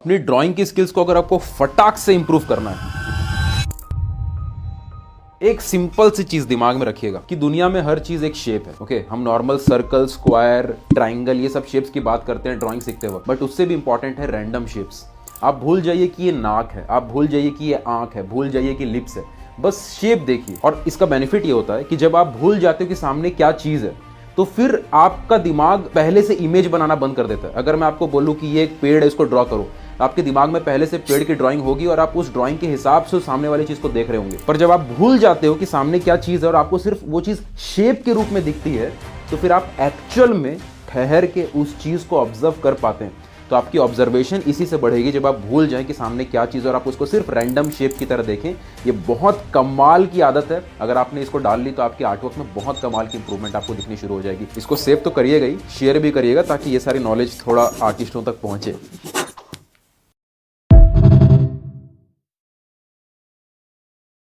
अपनी ड्राइंग की स्किल्स को अगर आपको फटाक से इंप्रूव करना है, एक सिंपल सी चीज दिमाग में रखिएगा कि दुनिया में हर चीज एक शेप है। ओके, हम नॉर्मल सर्कल, स्क्वायर, ट्राइंगल, ये सब शेप्स की बात करते हैं ड्राइंग सीखते वक्त, बट उससे भी इंपॉर्टेंट है रैंडम शेप्स। आप भूल जाइए कि ये नाक है, आप भूल जाइए कि ये आंख है, भूल जाइए कि लिप्स है, बस शेप देखिए। और इसका बेनिफिट ये होता है कि जब आप भूल जाते हो कि सामने क्या चीज है, तो फिर आपका दिमाग पहले से इमेज बनाना बंद कर देता है। अगर मैं आपको बोलूं कि ये एक पेड़ है, इसको ड्रॉ करो, आपके दिमाग में पहले से पेड़ की ड्राइंग होगी और आप उस ड्राइंग के हिसाब से उस सामने वाली चीज को देख रहे होंगे। पर जब आप भूल जाते हो कि सामने क्या चीज है और आपको सिर्फ वो चीज शेप के रूप में दिखती है, तो फिर आप एक्चुअल में ठहर के उस चीज को ऑब्जर्व कर पाते हैं। तो आपकी ऑब्जर्वेशन इसी से बढ़ेगी जब आप भूल जाएं कि सामने क्या चीज़ है और आप उसको सिर्फ रैंडम शेप की तरह देखें। ये बहुत कमाल की आदत है, अगर आपने इसको डाल ली तो आपकी आर्टवर्क में बहुत कमाल की इंप्रूवमेंट आपको दिखनी शुरू हो जाएगी। इसको सेव तो करिएगा ही, शेयर भी करिएगा ताकि ये सारी नॉलेज थोड़ा आर्टिस्टों तक पहुंचे।